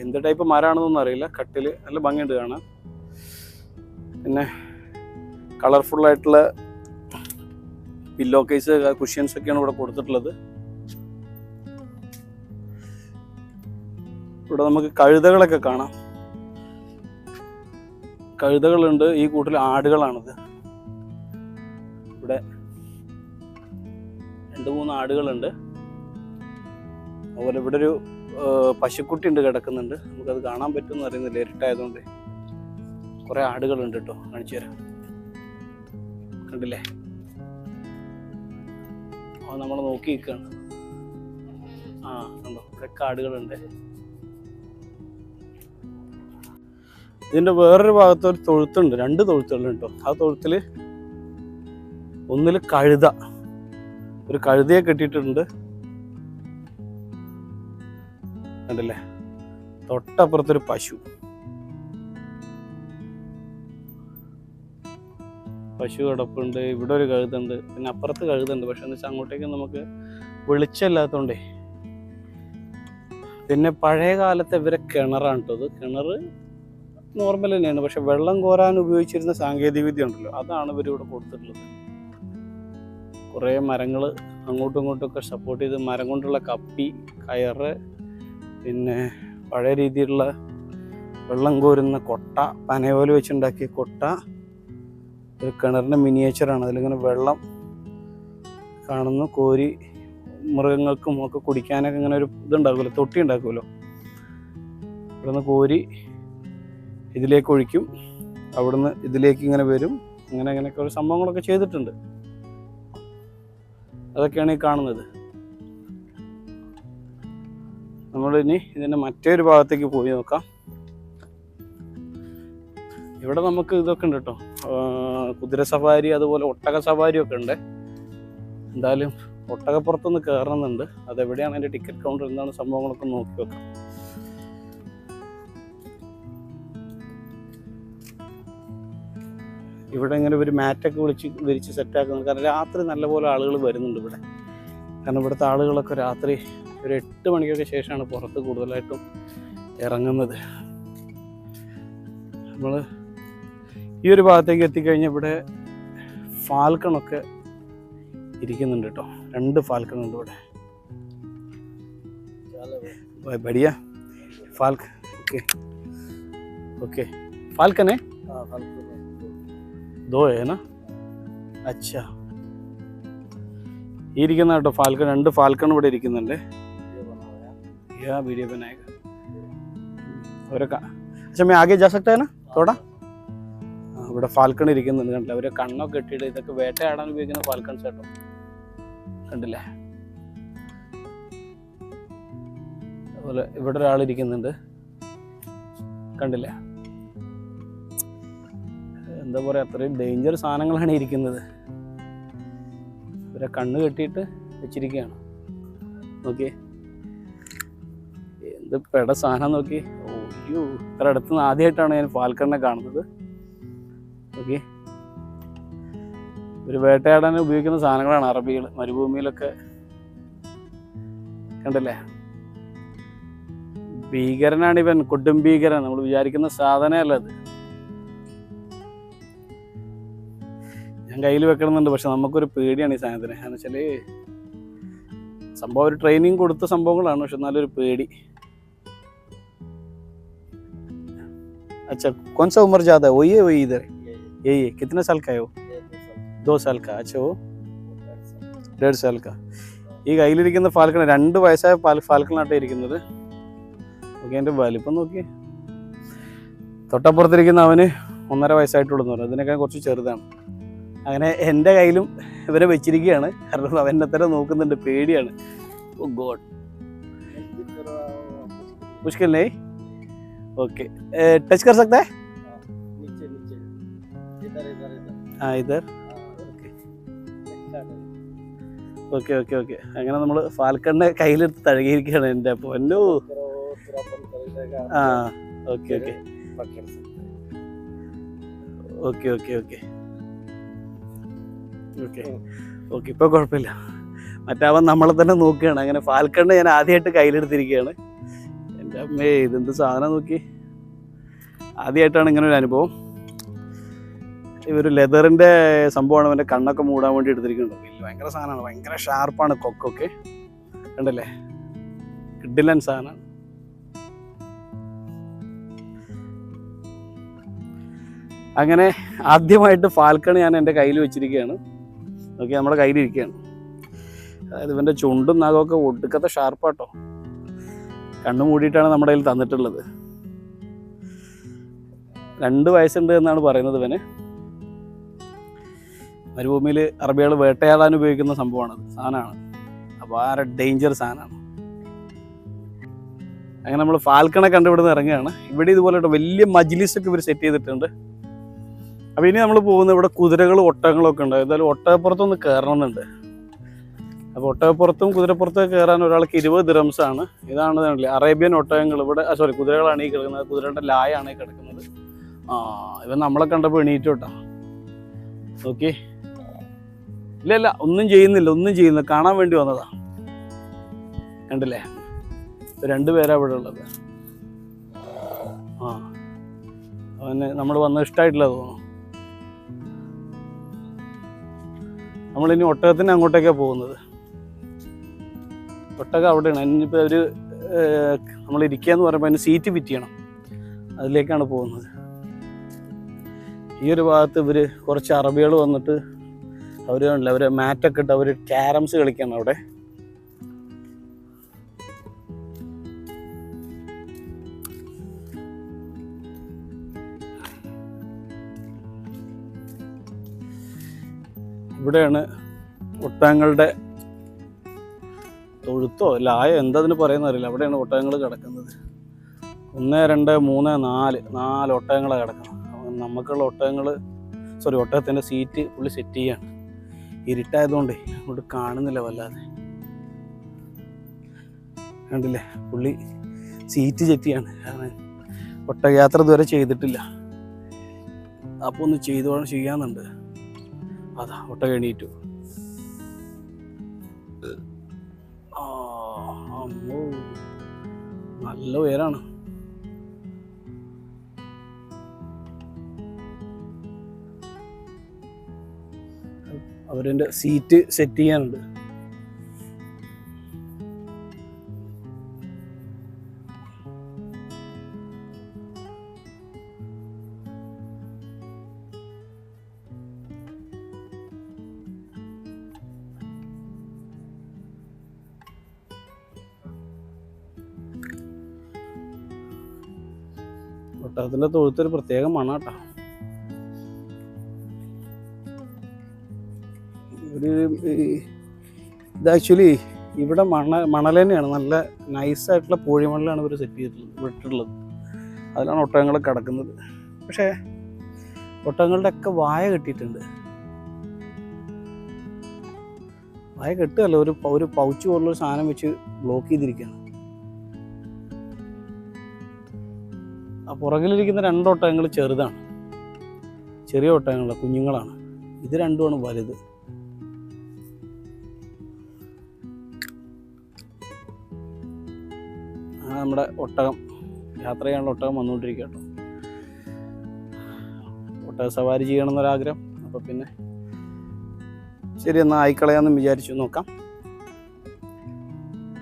എന്ത് ടൈപ്പ് മരമാണെന്നൊന്നും അറിയില്ല. കട്ടില് നല്ല ഭംഗിയുണ്ട് കാണാൻ. പിന്നെ കളർഫുള്ളായിട്ടുള്ള പില്ലോ കേസ്, കുഷ്യൻസ് ഒക്കെയാണ് ഇവിടെ കൊടുത്തിട്ടുള്ളത്. ഇവിടെ നമുക്ക് കഴുതകളൊക്കെ കാണാം. കഴുതകളുണ്ട്. ഈ കൂട്ടിൽ ആടുകളാണിത്. ഇവിടെ 2-3 ആടുകളുണ്ട്. അതുപോലെ ഇവിടെ ഒരു പശുക്കുട്ടി ഉണ്ട്, കിടക്കുന്നുണ്ട്. നമുക്കത് കാണാൻ പറ്റുമെന്ന് അറിയുന്നില്ല, ഇരുട്ടായതുകൊണ്ട്. കുറെ ആടുകളുണ്ട് കേട്ടോ, കാണിച്ചു തരാം. കണ്ടില്ലേ, അത് നമ്മൾ നോക്കി നിൽക്കുകയാണ്. കണ്ടോ, ഇവിടെയൊക്കെ ആടുകളുണ്ട്. ഇതിന്റെ വേറൊരു ഭാഗത്ത് ഒരു തൊഴുത്തുണ്ട്. 2 തൊഴുത്തുകളുണ്ട് കേട്ടോ. ആ തൊഴുത്തിൽ ഒന്നിൽ ഒരു കഴുതയെ കെട്ടിയിട്ടുണ്ട്. കണ്ടില്ലേ, തൊട്ടപ്പുറത്തൊരു പശു കിടപ്പുണ്ട്. ഇവിടെ ഒരു കഴുതുണ്ട്. പിന്നെ അപ്പുറത്ത് കഴുതുണ്ട്. പക്ഷെ എന്ന് വെച്ചാൽ അങ്ങോട്ടേക്ക് നമുക്ക് വെളിച്ചമില്ലാത്തതുകൊണ്ടേ. പിന്നെ പഴയ കാലത്തെ ഇവരെ കിണറാണ് കേട്ടോ. അത് കിണർ നോർമൽ തന്നെയാണ്. പക്ഷെ വെള്ളം കോരാൻ ഉപയോഗിച്ചിരുന്ന സാങ്കേതിക വിദ്യ ഉണ്ടല്ലോ, അതാണ് ഇവരിവിടെ കൊടുത്തിട്ടുള്ളത്. കുറേ മരങ്ങൾ അങ്ങോട്ടും ഇങ്ങോട്ടുമൊക്കെ സപ്പോർട്ട് ചെയ്ത്, മരം കൊണ്ടുള്ള കപ്പി, കയറ്, പിന്നെ പഴയ രീതിയിലുള്ള വെള്ളം കോരുന്ന കൊട്ട, പനയോല വെച്ചുണ്ടാക്കിയ കൊട്ട. ഒരു കിണറിൻ്റെ മിനിയേച്ചറാണ്. അതിലിങ്ങനെ വെള്ളം കാണുന്നു. കോരി മൃഗങ്ങൾക്കും ഒക്കെ കുടിക്കാനൊക്കെ ഇങ്ങനെ ഒരു ഇതുണ്ടാക്കുമല്ലോ, തൊട്ടി ഉണ്ടാക്കുമല്ലോ. ഇവിടെ നിന്ന് കോരി ഇതിലേക്ക് ഒഴിക്കും. അവിടുന്ന് ഇതിലേക്ക് ഇങ്ങനെ വരും. അങ്ങനെയൊക്കെ ഒരു സംഭവങ്ങളൊക്കെ ചെയ്തിട്ടുണ്ട്. അതൊക്കെയാണ് ഈ കാണുന്നത്. നമ്മളിനി ഇതിൻ്റെ മറ്റൊരു ഭാഗത്തേക്ക് പോയി നോക്കാം. ഇവിടെ നമുക്ക് ഇതൊക്കെ ഉണ്ട് കേട്ടോ, കുതിര സവാരി അതുപോലെ ഒട്ടക സവാരി ഒക്കെ ഉണ്ട്. എന്തായാലും ഒട്ടകപ്പുറത്തൊന്ന് കയറുന്നുണ്ട്. അതെവിടെയാണ് അതിൻ്റെ ടിക്കറ്റ് കൗണ്ടർ എന്താണ് സംഭവങ്ങളൊക്കെ നോക്കി വെക്കാം. ഇവിടെ ഇങ്ങനെ ഒരു മാറ്റൊക്കെ വിരിച്ച് സെറ്റാക്കുന്നത്. കാരണം രാത്രി നല്ലപോലെ ആളുകൾ വരുന്നുണ്ട് ഇവിടെ. കാരണം ഇവിടുത്തെ ആളുകളൊക്കെ രാത്രി ഒരു 8 മണിക്കൊക്കെ ശേഷമാണ് പുറത്ത് കൂടുതലായിട്ടും ഇറങ്ങുന്നത്. നമ്മൾ ഈ ഒരു ഭാഗത്തേക്ക് എത്തിക്കഴിഞ്ഞാൽ ഇവിടെ ഫാൽക്കണൊക്കെ ഇരിക്കുന്നുണ്ട് കേട്ടോ. 2 ഫാൽക്കൺ ഉണ്ട് ഇവിടെ. बढ़िया फाल्कन ओके ओके फाल्कन है दो है ना अच्छा ഈ ഇരിക്കുന്ന കേട്ടോ ഫാൽക്കൺ. 2 ഫാൽക്കൺ ഇവിടെ ഇരിക്കുന്നുണ്ട്. वीडियो बनाएगा अच्छा मैं आगे जा सकता है ना थोड़ा. ഇവിടെ ഫാൽക്കൺ ഇരിക്കുന്നുണ്ട് കണ്ടില്ല. അവരെ കണ്ണൊക്കെ ഇട്ടിട്ട് ഇതൊക്കെ വേട്ടയാടാൻ ഉപയോഗിക്കുന്ന ഫാൽക്കൺസ് കേട്ടോ. കണ്ടില്ലേ? അതുപോലെ ഇവിടെ ഒരാൾ ഇരിക്കുന്നുണ്ട് കണ്ടില്ലേ? എന്താ പറയാ, അത്രയും ഡേഞ്ചർ സാധനങ്ങളാണ് ഇരിക്കുന്നത്. ഇവരെ കണ്ണ് കെട്ടിയിട്ട് വെച്ചിരിക്കുകയാണ്. നോക്കിയേ എന്ത് പെട സാധനം നോക്കി. ഓയ്യോ, ഇത്ര അടുത്ത് ആദ്യമായിട്ടാണ് ഞാൻ ഫാൽക്കണിനെ കാണുന്നത്. ഓക്കെ, ഒരു വേട്ടയാടാൻ ഉപയോഗിക്കുന്ന സാധനങ്ങളാണ് അറബികൾ മരുഭൂമിയിലൊക്കെ. കണ്ടല്ലേ? ഭീകരനാണ് ഇവൻ, കൊടും ഭീകരൻ. നമ്മൾ വിചാരിക്കുന്ന സാധനമല്ല അത്. ഞാൻ കയ്യിൽ വെക്കണമെന്നുണ്ട്, പക്ഷെ നമുക്കൊരു പേടിയാണ് ഈ സാധനത്തിന്. എന്ന് വെച്ചാൽ സംഭവം ഒരു ട്രെയിനിങ് കൊടുത്ത സംഭവങ്ങളാണ്, പക്ഷെ നല്ലൊരു പേടി. अच्छा कौन सा उम्र ज्यादा है? वही है वही इधर यही है. कितने साल का है वो? 2 साल का. अच्छा वो 1.5 साल का. ഈ കയ്യിലിരിക്കുന്ന ഫാൽക്കൺ 2 വയസ്സായ ഫാൽക്കണായിട്ട് ഇരിക്കുന്നത്. ഓക്കെ, എൻ്റെ വലിപ്പം നോക്കി. തൊട്ടപ്പുറത്തിരിക്കുന്ന അവന് 1.5 വയസ്സായിട്ടുള്ളൂ പറഞ്ഞു. അതിനൊക്കെ കുറച്ച് ചെറുതാണ്. അങ്ങനെ എൻ്റെ കയ്യിലും ഇവരെ വെച്ചിരിക്കുകയാണ്. കാരണം അവൻ്റെ അത്ര നോക്കുന്നുണ്ട്, പേടിയാണ്. ഓ ഗോഡ്, मुश्किल नहीं. ओके टच कर सकता है? नीचे नीचे इधर इधर इधर हाँ इधर. Okay okay okay. അങ്ങനെ നമ്മൾ ഫാൽക്കണിനെ കയ്യിലെടുത്ത് തഴുകിയിരിക്കുകയാണ്. എൻ്റെ പൊന്നോ. ആ okay okay okay okay okay okay okay. ഇപ്പോൾ കുഴപ്പമില്ല. മറ്റവൻ നമ്മളെ തന്നെ നോക്കുകയാണ്. അങ്ങനെ ഫാൽക്കണിനെ ഞാൻ ആദ്യമായിട്ട് കയ്യിലെടുത്തിരിക്കുകയാണ്. എൻ്റെ അമ്മേ, ഇതെന്ത് സാധനം നോക്കി. ആദ്യമായിട്ടാണ് ഇങ്ങനെ ഒരു അനുഭവം. ഇവർ ലെതറിൻ്റെ സംഭവമാണ്. അവൻ്റെ കണ്ണൊക്കെ മൂടാൻ വേണ്ടി എടുത്തിരിക്കുന്നുണ്ട്. ഭയങ്കര സാധനമാണ്, ഭയങ്കര ഷാർപ്പാണ് കൊക്കൊക്കെ. കണ്ടല്ലേ? കിഡിലൻ സാധനമാണ്. അങ്ങനെ ആദ്യമായിട്ട് ഫാൽക്കൺ ഞാൻ എൻ്റെ കയ്യിൽ വെച്ചിരിക്കുകയാണ്. ഓക്കെ, നമ്മുടെ കയ്യിലിരിക്കുകയാണ്. അതായത് ഇവൻ്റെ ചുണ്ടും നഖമൊക്കെ ഒടുക്കത്തെ ഷാർപ്പാട്ടോ. കണ്ണു മൂടിയിട്ടാണ് നമ്മുടെ കയ്യിൽ തന്നിട്ടുള്ളത്. 2 വയസ്സുണ്ട് എന്നാണ് പറയുന്നത് ഇവന്. മരുഭൂമിയിൽ അറബികൾ വേട്ടയാടാൻ ഉപയോഗിക്കുന്ന സാധനമാണ്. അപ്പോൾ ആ ഡേഞ്ചർ സാധനമാണ്. അങ്ങനെ നമ്മൾ ഫാൽക്കണെ കണ്ടുപിടുന്ന് ഇറങ്ങുകയാണ്. ഇവിടെ ഇതുപോലെ വലിയ മജ്ലിസൊക്കെ ഇവർ സെറ്റ് ചെയ്തിട്ടുണ്ട്. അപ്പോൾ ഇനി നമ്മൾ പോകുന്നത് ഇവിടെ കുതിരകളും ഒട്ടകങ്ങളൊക്കെ ഉണ്ട്. ഏതായാലും ഒട്ടകപ്പുറത്തൊന്ന് കയറണമെന്നുണ്ട്. അപ്പോൾ ഒട്ടകപ്പുറത്തും കുതിരപ്പുറത്തൊക്കെ കയറാൻ ഒരാൾക്ക് 20 ദിറംസാണ്. ഇതാണ് അറേബ്യൻ ഒട്ടകങ്ങൾ. ഇവിടെ കുതിരകളാണ് ഈ കിടക്കുന്നത്. കുതിരയുടെ ലായാണ് ഈ കിടക്കുന്നത്. ഇവൻ നമ്മളെ കണ്ടപ്പോൾ എണീറ്റ് കേട്ടോ. ഓക്കെ, ഇല്ല ഒന്നും ചെയ്യുന്നില്ല, കാണാൻ വേണ്ടി വന്നതാ. കണ്ടില്ലേ? 2 പേരാ ഇവിടെ ഉള്ളത്. അവന് നമ്മൾ വന്നത് ഇഷ്ടമായിട്ടില്ല തോന്നുന്നു. നമ്മളിനി ഒട്ടകത്തിന് അങ്ങോട്ടേക്കാണ് പോകുന്നത്. ഒട്ടകം അവിടെയാണ്. ഇനിയിപ്പോൾ നമ്മൾ ഇരിക്കുകയെന്ന് പറയുമ്പോൾ അതിന് സീറ്റ് ഫിറ്റ് ചെയ്യണം. അതിലേക്കാണ് പോകുന്നത്. ഈ ഒരു ഭാഗത്ത് ഇവർ കുറച്ച് അറബികൾ വന്നിട്ട് അവരെ മാറ്റൊക്കെ ഇട്ട് അവർ ക്യാരംസ് കളിക്കുകയാണ് അവിടെ. ഇവിടെയാണ് ഒട്ടകങ്ങളുടെ തൊഴുത്തോ ലായോ എന്തതിന് പറയുന്ന അറിയില്ല. അവിടെയാണ് ഒട്ടകങ്ങൾ കിടക്കുന്നത്. 1 2 3 4 ഒട്ടകങ്ങളാണ് കിടക്കുന്നത്. നമുക്കുള്ള ഒട്ടകത്തിൻ്റെ സീറ്റ് പുള്ളി സെറ്റ് ചെയ്യാണ്. ഇരുട്ടായതുകൊണ്ടേ അങ്ങോട്ട് കാണുന്നില്ല വല്ലാതെ. കണ്ടില്ലേ, പുള്ളി സീറ്റ് സെറ്റ് ചെയ്യാണ്. കാരണം ഒട്ടകയാത്ര ഇതുവരെ ചെയ്തിട്ടില്ല. അപ്പോൾ ഒന്ന് ചെയ്യാന്നുണ്ട്. അതാ ഒട്ടകം എണീറ്റു. അമ്മോ, നല്ല ഉയരാണ്. അവരെൻ്റെ സീറ്റ് സെറ്റ് ചെയ്യാനുണ്ട്. ഒട്ടകത്തിൻ്റെ തൊഴുത്തൊരു പ്രത്യേക മണാട്ടാ. ഇത് ആക്ച്വലി ഇവിടെ മണൽ തന്നെയാണ്. നല്ല നൈസായിട്ടുള്ള പൂഴിമണലാണ് ഇവർ സെറ്റ് വിട്ടിട്ടുള്ളത്. അതിലാണ് ഒട്ടകങ്ങൾ കിടക്കുന്നത്. പക്ഷേ ഒട്ടകങ്ങളുടെ ഒക്കെ വായ കെട്ടിയിട്ടുണ്ട്. വായ കെട്ടുകയല്ല, ഒരു പൗച്ച് പോലുള്ളൊരു സാധനം വെച്ച് ബ്ലോക്ക് ചെയ്തിരിക്കുകയാണ്. ആ പുറകിലിരിക്കുന്ന 2 ഒട്ടകങ്ങൾ ചെറുതാണ്, ചെറിയ ഒട്ടകങ്ങളാണ്, കുഞ്ഞുങ്ങളാണ്. ഇത് രണ്ടുമാണ് വലുത്. നമ്മുടെ ഒട്ടകം യാത്ര ചെയ്യാനുള്ള ഒട്ടകം വന്നുകൊണ്ടിരിക്കുക കേട്ടോ. ഒട്ടക സവാരി ചെയ്യണമെന്നൊരാഗ്രഹം. അപ്പോൾ പിന്നെ ശരി എന്നാൽ ആയിക്കളയാന്ന് വിചാരിച്ചു. നോക്കാം.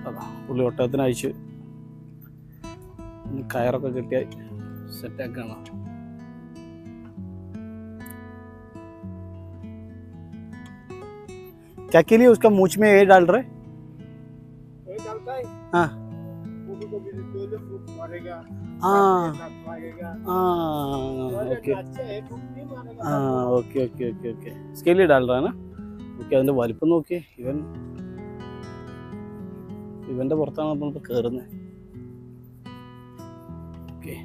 അതാ പുള്ളി ഒട്ടകത്തിന് അയച്ച് കയറൊക്കെ കെട്ടിയായി സെറ്റാക്കണം. क्या के लिए उसका मूछ में ये डाल रहे? हाँ ഓക്കെ ഓക്കെ ഓക്കെ ഓക്കെ इसके लिए डाल रहा है ना? ഓക്കെ, അതിൻ്റെ വലിപ്പം നോക്കിയേ. ഇവൻ്റെ പുറത്താണ് നമ്മളിപ്പോൾ കയറുന്നത്. ഓക്കെ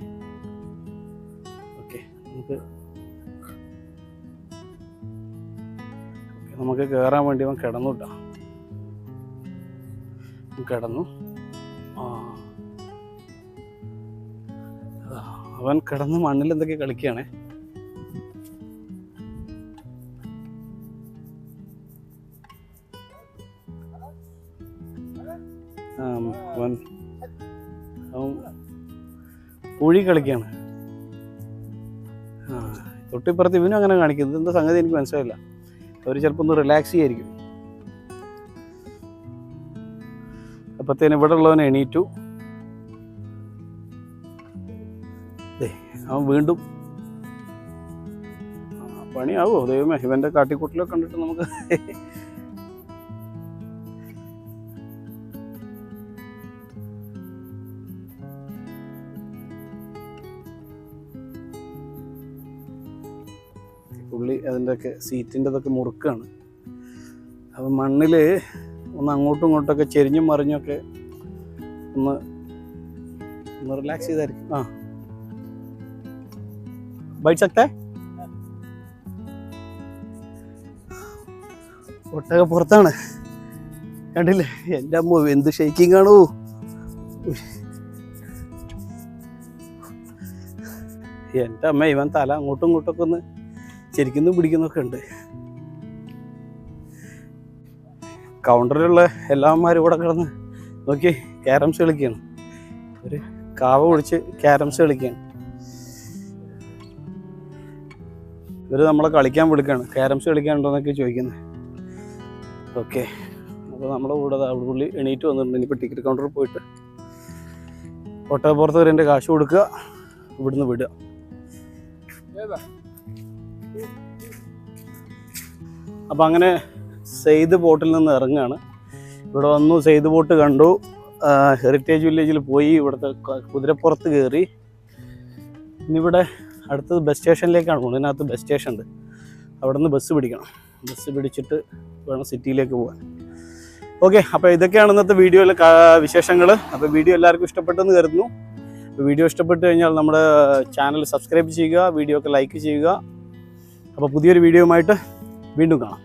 ഓക്കെ നമുക്ക് കയറാൻ വേണ്ടി അവൻ കിടന്നു കേട്ടോ. കിടന്നു. അവൻ കിടന്ന് മണ്ണിൽ എന്തൊക്കെ കളിക്കുകയാണേ. അവൻ കുഴി കളിക്കുകയാണ്. തൊട്ടിപ്പുറത്ത് ഇവനും അങ്ങനെ കാണിക്കുന്നത്. എന്താ സംഗതി എനിക്ക് മനസ്സിലായില്ല. അവർ ചിലപ്പോൾ ഒന്ന് റിലാക്സ് ചെയ്യായിരിക്കും. അപ്പത്തേന് ഇവിടെ ഉള്ളവനെ എണീറ്റു. അവൻ വീണ്ടും പണിയാവോ ദൈവമേ. ഇവൻ്റെ കാട്ടിക്കൂട്ടിലൊക്കെ കണ്ടിട്ട് നമുക്ക് പുള്ളി അതിൻ്റെയൊക്കെ സീറ്റിൻ്റെതൊക്കെ മുറുക്കാണ്. അപ്പം മണ്ണിൽ ഒന്ന് അങ്ങോട്ടും ഇങ്ങോട്ടൊക്കെ ചെരിഞ്ഞും മറിഞ്ഞൊക്കെ ഒന്ന് റിലാക്സ് ചെയ്തായിരിക്കും. बैठ सकता है? ഒട്ടക പുറത്താണ്. കണ്ടില്ലേ എൻ്റെ അമ്മ എന്ത് ഷെയ്ക്കിംഗ് ആണോ. എൻ്റെ അമ്മ ഇവൻ തല അങ്ങോട്ടും ഇങ്ങോട്ടൊക്കെ ഒന്ന് ചെരിക്കുന്നു പിടിക്കുന്നൊക്കെ ഉണ്ട്. കൗണ്ടറിലുള്ള എല്ലാവന്മാരും ഇവിടെ കിടന്ന് നോക്കി ക്യാരംസ് കളിക്കുകയാണ്. ഒരു കാവ കുടിച്ച് ക്യാരംസ് കളിക്കുകയാണ്. ഇവർ നമ്മളെ കളിക്കാൻ വിളിക്കുകയാണ്. ക്യാരംസ് കളിക്കാനുണ്ടോയെന്നൊക്കെ ചോദിക്കുന്നത്. ഓക്കെ, അപ്പോൾ നമ്മുടെ കൂടെ പുള്ളി എണീറ്റ് വന്നിട്ടുണ്ട്. ഇനിയിപ്പോൾ ടിക്കറ്റ് കൗണ്ടറിൽ പോയിട്ട് ഒട്ടകപ്പുറത്ത് വരെ എൻ്റെ കാശ് കൊടുക്കുക, ഇവിടുന്ന് വിടുക. അപ്പം അങ്ങനെ സെയ്ദ് ബോട്ടിൽ നിന്ന് ഇറങ്ങുകയാണ്. ഇവിടെ വന്നു, സെയ്ദ് ബോട്ട് കണ്ടു, ഹെറിറ്റേജ് വില്ലേജിൽ പോയി, ഇവിടുത്തെ കുതിരപ്പുറത്ത് കയറി. ഇനിയിവിടെ അടുത്തത് ബസ് സ്റ്റേഷനിലേക്കാണ് പോകുന്നത്. ഇതിനകത്ത് ബസ് സ്റ്റേഷൻ ഉണ്ട്, അവിടെ നിന്ന് ബസ് പിടിക്കണം. ബസ് പിടിച്ചിട്ട് വേണം സിറ്റിയിലേക്ക് പോകാൻ. ഓക്കെ, അപ്പോൾ ഇതൊക്കെയാണ് ഇന്നത്തെ വീഡിയോയിലെ വിശേഷങ്ങൾ. അപ്പോൾ വീഡിയോ എല്ലാവർക്കും ഇഷ്ടപ്പെട്ടെന്ന് കരുതുന്നു. വീഡിയോ ഇഷ്ടപ്പെട്ട് കഴിഞ്ഞാൽ നമ്മുടെ ചാനൽ സബ്സ്ക്രൈബ് ചെയ്യുക, വീഡിയോ ഒക്കെ ലൈക്ക് ചെയ്യുക. അപ്പോൾ പുതിയൊരു വീഡിയോയുമായിട്ട് വീണ്ടും കാണാം.